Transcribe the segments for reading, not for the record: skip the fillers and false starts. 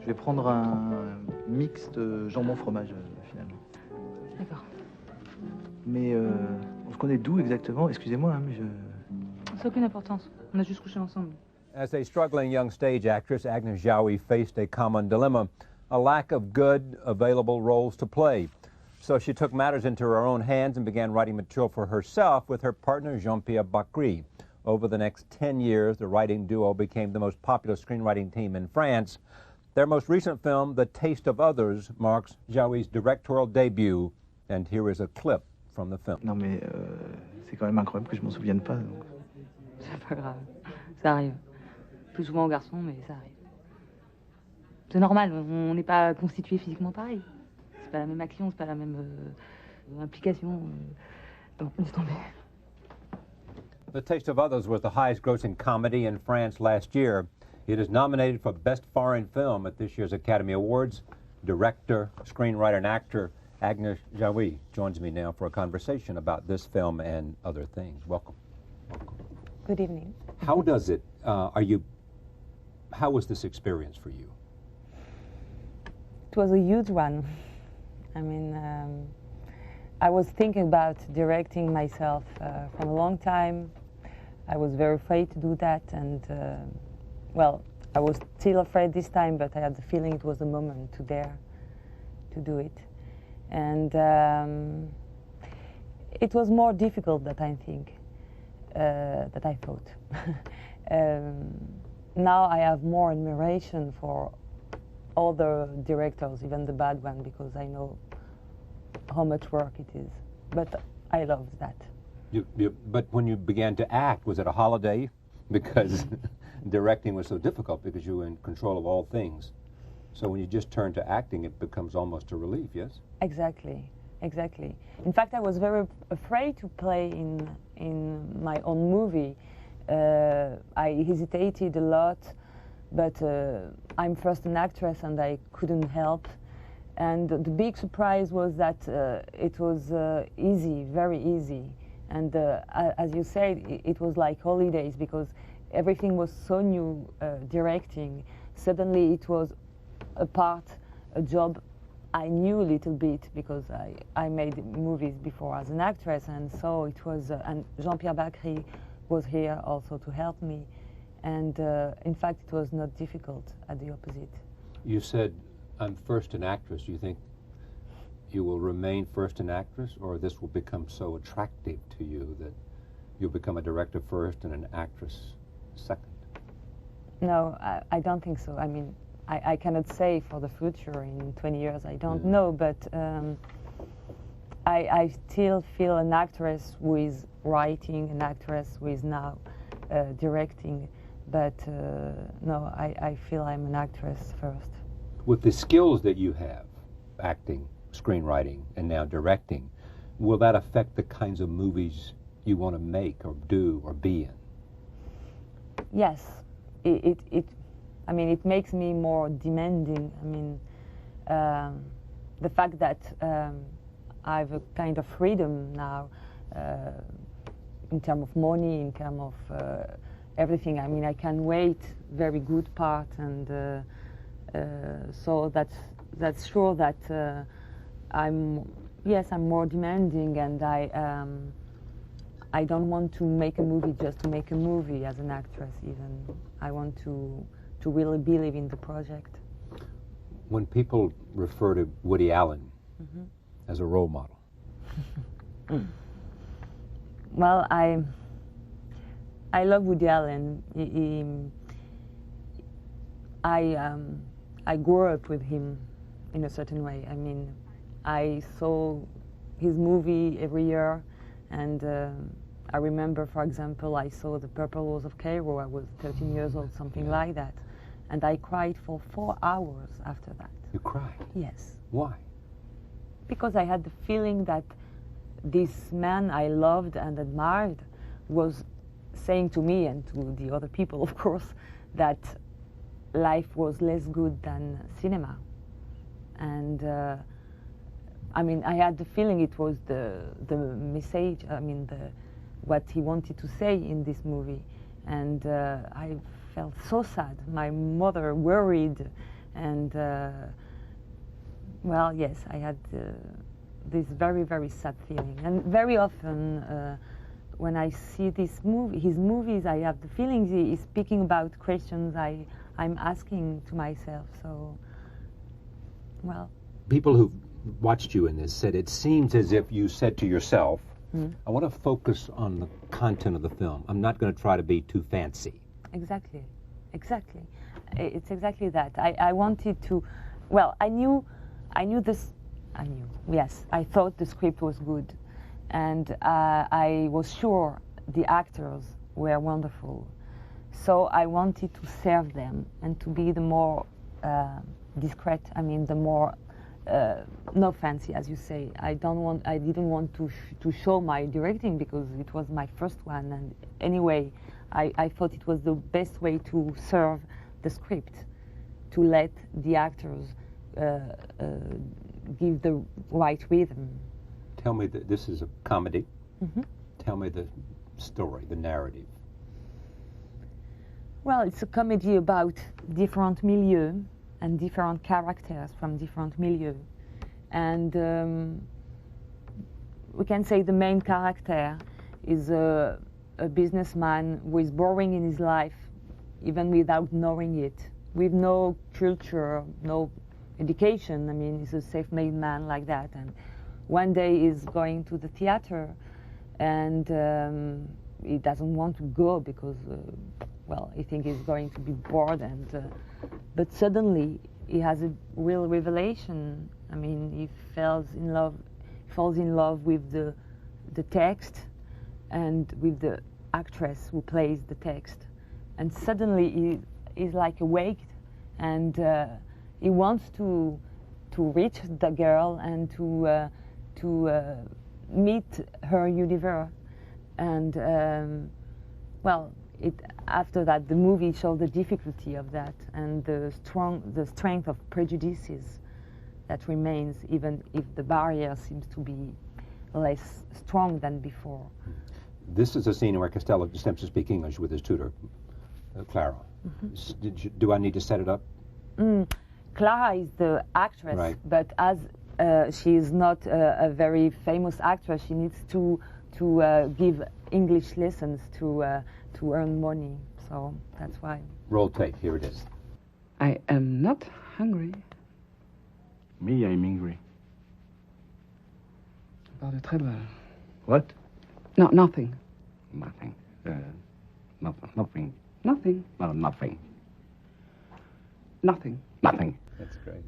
vais prendre un mix de jambon-fromage, finalement. D'accord. Mais on se connaît d'où exactement? Excusez-moi, hein, mais je... Ça n'a aucune importance. On a juste couché ensemble. As a struggling young stage actress, Agnes Jaoui faced a common dilemma, a lack of good, available roles to play. So she took matters into her own hands and began writing material for herself with her partner Jean-Pierre Bacri. Over the next 10 years, the writing duo became the most popular screenwriting team in France. Their most recent film, The Taste of Others, marks Jaoui's directorial debut, and here is a clip from the film. Non mais c'est quand même incroyable que je m'en souvienne pas. Donc. C'est pas grave, ça arrive. Plus souvent aux garçons, mais ça arrive. C'est normal, on n'est pas constitué physiquement pareil. C'est pas la même action, c'est pas la même implication. Non, laisse tomber. The Taste of Others was the highest grossing comedy in France last year. It is nominated for Best Foreign Film at this year's Academy Awards. Director, screenwriter, and actor Agnès Jaoui joins me now for a conversation about this film and other things. Welcome. Good evening. How does it, how was this experience for you? It was a huge one. I mean, I was thinking about directing myself for a long time. I was very afraid to do that, and well, I was still afraid this time, but I had the feeling it was the moment to dare to do it. And it was more difficult than I think, that I thought. Now I have more admiration for other directors, even the bad one, because I know how much work it is. But I loved that. But when you began to act, was it a holiday? Because directing was so difficult because you were in control of all things. So when you just turn to acting, it becomes almost a relief, yes? Exactly, exactly. In fact, I was very afraid to play in my own movie. I hesitated a lot, but I'm first an actress and I couldn't help. And the big surprise was that it was easy, very easy. And as you said, it was like holidays because everything was so new, directing. Suddenly it was a job I knew a little bit because I made movies before as an actress, and so it was, and Jean-Pierre Bacri was here also to help me. And in fact, it was not difficult, at the opposite. You said, I'm first an actress. Do you think you will remain first an actress, or this will become so attractive to you that you'll become a director first and an actress second? No, I don't think so. I mean, I cannot say for the future in 20 years, I don't know, but I still feel an actress who is writing, an actress who is now directing, but no, I feel I'm an actress first. With the skills that you have, acting, screenwriting, and now directing, will that affect the kinds of movies you want to make or do or be in? Yes, I mean, it makes me more demanding. I mean, the fact that I have a kind of freedom now in terms of money, in terms of everything. I mean, I can wait very good part, and so that's sure that I'm more demanding, and I don't want to make a movie just to make a movie as an actress. Even I want to really believe in the project. When people refer to Woody Allen as a role model, well, I love Woody Allen. I grew up with him in a certain way. I mean, I saw his movie every year, and I remember, for example, I saw The Purple Rose of Cairo. I was 13 years old, something like that, and I cried for 4 hours after that. You cried? Yes. Why? Because I had the feeling that this man I loved and admired was saying to me and to the other people, of course, that life was less good than cinema. And I mean, I had the feeling it was the message, I mean, what he wanted to say in this movie. And I felt so sad. My mother worried, And well, yes, I had this very, very sad feeling. And very often when I see his movies, I have the feeling he is speaking about questions I'm asking to myself. So, well. People who watched you in this said it seems as if you said to yourself, I want to focus on the content of the film. I'm not going to try to be too fancy. Exactly. Exactly. It's exactly that. I wanted to, well, I knew, yes, I thought the script was good. And I was sure the actors were wonderful. So I wanted to serve them and to be the more discreet, the more, no fancy, as you say. I didn't want to show my directing because it was my first one. And anyway, I thought it was the best way to serve the script, to let the actors give the right rhythm. Tell me that this is a comedy. Tell me the story, the narrative. Well, it's a comedy about different milieux and different characters from different milieux. And we can say the main character is a businessman who is boring in his life, even without knowing it, with no culture, no education. He's a self-made man like that. And one day he's going to the theater, and he doesn't want to go because, well, he thinks he's going to be bored. And but suddenly he has a real revelation. He falls in love with the text and with the actress who plays the text. And suddenly he is like awake, and he wants to reach the girl and to meet her universe. And well, after that, the movie showed the difficulty of that and the strength of prejudices that remains, even if the barrier seems to be less strong than before. This is a scene where Costello attempts to speak English with his tutor, Clara. Do I need to set it up? Clara is the actress, right. But as she is not a very famous actress, she needs to give English lessons to earn money. So that's why. Roll tape. Here it is. I am not hungry. Me, I'm angry. Parle très mal. What? No, nothing. Nothing. Nothing. Nothing. No, nothing. Nothing. Nothing. That's great.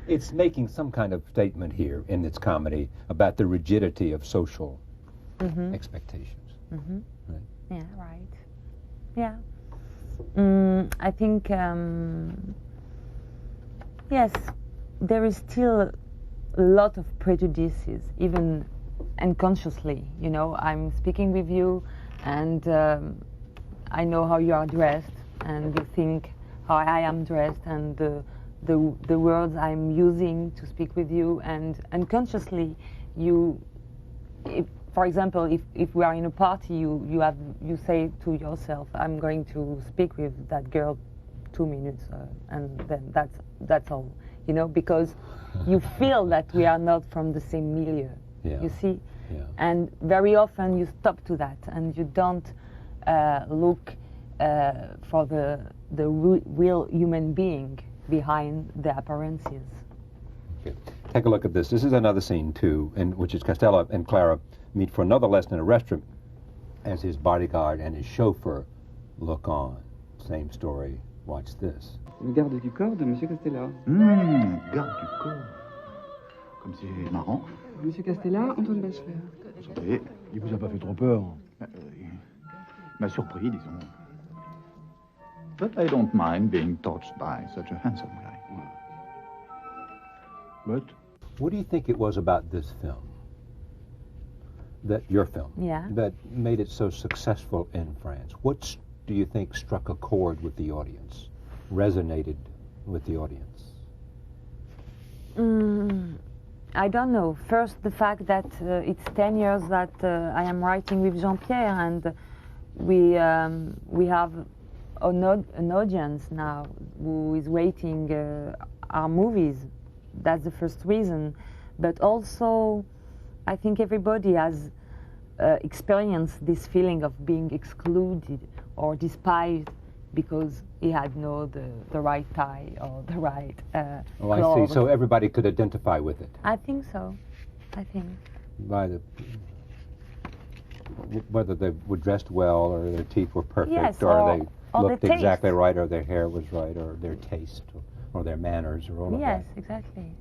It's making some kind of statement here in its comedy about the rigidity of social expectations. Right? Yeah, right. Yeah. I think, yes, there is still a lot of prejudices, even unconsciously. I'm speaking with you, and I know how you are dressed, and you think how I am dressed, and the words I'm using to speak with you, and unconsciously, for example, if we are in a party, you say to yourself, I'm going to speak with that girl 2 minutes, and then that's all, because you feel that we are not from the same milieu. Yeah. You see. Yeah. And very often you stop to that, and you don't look for the real human being behind the appearances. Okay. Take a look at this. This is another scene, too, in which is Costello and Clara meet for another lesson in a restaurant as his bodyguard and his chauffeur look on. Same story. Watch this. Le garde du corps de Monsieur Castella. Garde du corps. Comme c'est marrant. Monsieur Castella, Antoine Bachelard. Vous savez, il vous a pas fait trop peur. Il m'a surpris, disons. But I don't mind being touched by such a handsome guy. But? What do you think it was about this film, your film, that made it so successful in France? What do you think struck a chord with the audience, resonated with the audience? I don't know. First, the fact that it's 10 years that I am writing with Jean-Pierre, and we have an audience now who is waiting our movies. That's the first reason. But also, I think everybody has experienced this feeling of being excluded or despised because he had the right tie or the right Oh, I clothes. see. So everybody could identify with it. I think so. I think. By the whether they were dressed well or their teeth were perfect, Yes, or or they the looked taste. exactly right, or their hair was right, or their taste, or their manners, or all of Yes, that. exactly.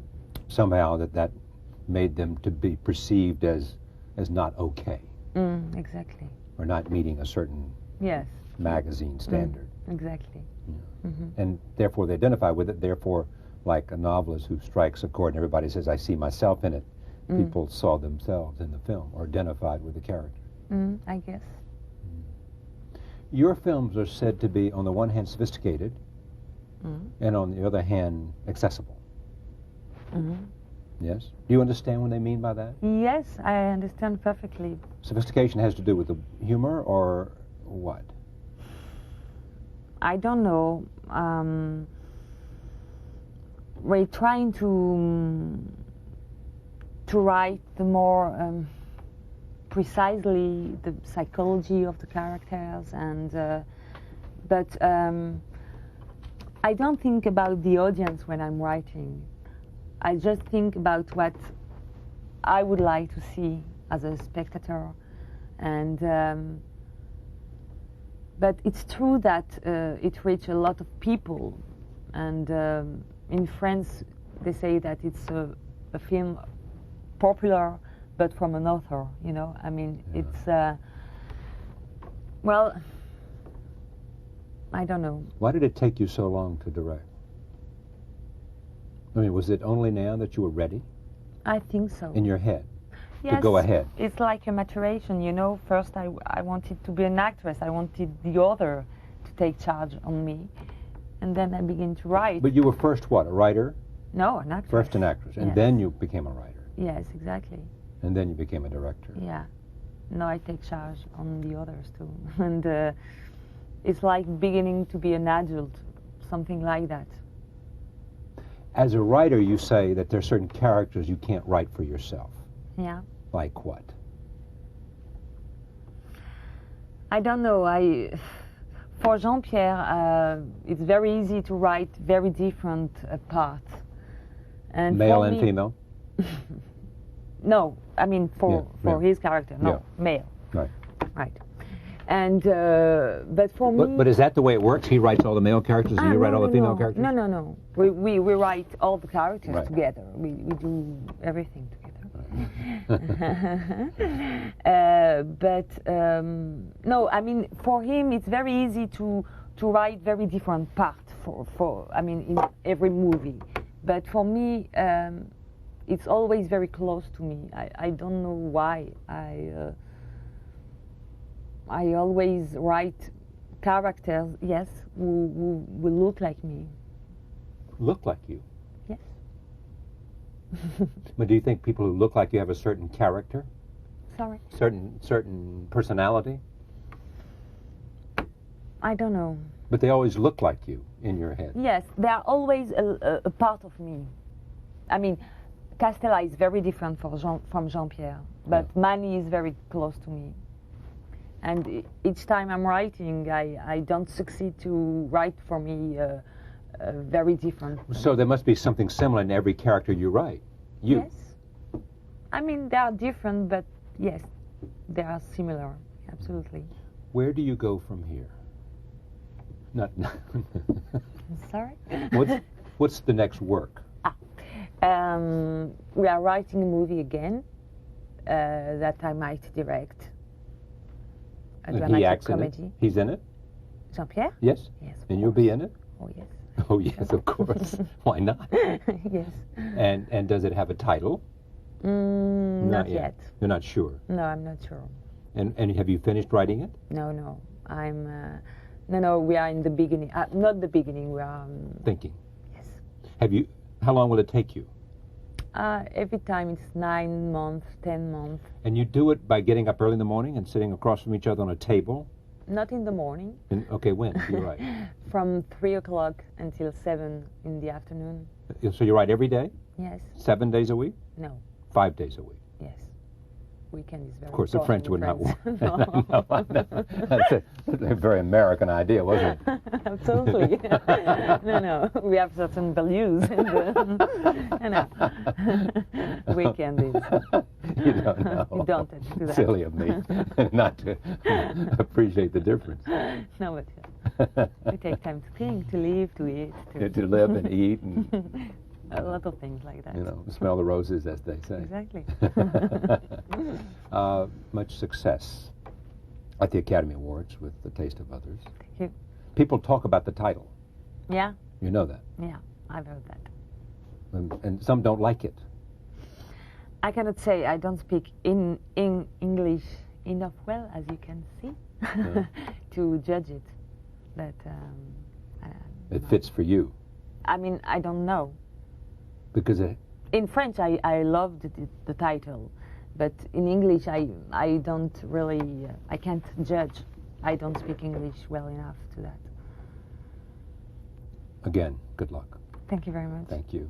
Somehow that made them to be perceived as not okay, Exactly. or not meeting a certain Yes. magazine standard. Exactly. And therefore they identify with it. Therefore, like a novelist who strikes a chord and everybody says, I see myself in it, people saw themselves in the film or identified with the character. I guess. Your films are said to be, on the one hand, sophisticated, and on the other hand, accessible. Yes? Do you understand what they mean by that? Yes, I understand perfectly. Sophistication has to do with the humor, or what? I don't know. We're trying to write the more precisely the psychology of the characters, and but I don't think about the audience when I'm writing. I just think about what I would like to see as a spectator, and but it's true that it reached a lot of people, and in France they say that it's a film popular but from an author, you know. I mean, it's well, I don't know. Why did it take you so long to direct? I mean, was it only now that you were ready I think so. in your head Yes, to go ahead? It's like a maturation, you know. First I wanted to be an actress. I wanted the author to take charge on me. And then I began to write. But you were first what, a writer? No, an actress. First an actress, and Yes. then you became a writer, Yes, exactly. and then you became a director. Yeah. No, I take charge on the others too. And it's like beginning to be an adult, something like that. As a writer, you say that there are certain characters you can't write for yourself. Yeah. Like what? I don't know. For Jean-Pierre, it's very easy to write very different parts. And Male for and me- female? No, I mean for Yeah. his character. No, Yeah. male. Right. Right. And but for me. But is that the way it works? He writes all the male characters and you write all the female no. characters? No, no, no. We write all the characters Right. together. We do everything together. No, I mean for him it's very easy to write very different parts for I mean in every movie. But for me it's always very close to me. I don't know why. I always write characters, yes, who look like me. Look like you. Yes. But do you think people who look like you have a certain character? Sorry. Certain personality? I don't know. But they always look like you in your head. Yes, they are always a part of me. I mean, Castella is very different from Jean-Pierre, but Mani is very close to me. And each time I'm writing, I don't succeed to write for me very different. So there must be something similar in every character you write. You. Yes. I mean, they are different, but yes, they are similar, absolutely. Where do you go from here? Not. Sorry? What's the next work? We are writing a movie again that I might direct. A And he dramatic acts in comedy. it? He's in it? Jean-Pierre? Yes? Yes. of And you'll course. be in it? Oh, yes. Oh, yes, of course. Why not? Yes. And does it have a title? Not yet. You're not sure. No, I'm not sure. And have you finished writing it? No. I'm. No, we are in the beginning. Not the beginning, we are. Thinking. Yes. How long will it take you? Every time it's 9 months, 10 months. And you do it by getting up early in the morning and sitting across from each other on a table Not in the morning. Okay, when do you write? From 3 o'clock until 7 in the afternoon. So you write every day? Yes. 7 days a week? No. 5 days a week? Yes. Weekend is very Of course, the French would not important. want. No. That's a very American idea, wasn't it? Absolutely. No. We have certain values. Weekend is. You don't know. You don't do that. Silly of me not to appreciate the difference. No, but we take time to think, to live, to eat. To live and eat and a lot of things like that. you know, smell the roses, as they say. Exactly. Much success at the Academy Awards with The Taste of Others. Thank you. People talk about the title. Yeah, You know that. yeah, I've heard that. And some don't like it. I cannot say I don't speak in English enough well, as you can see, to judge it. But It fits for you. I mean, I don't know. Because In French, I loved the title, but in English, I don't really, I can't judge. I don't speak English well enough to that. again, good luck. Thank you very much. Thank you.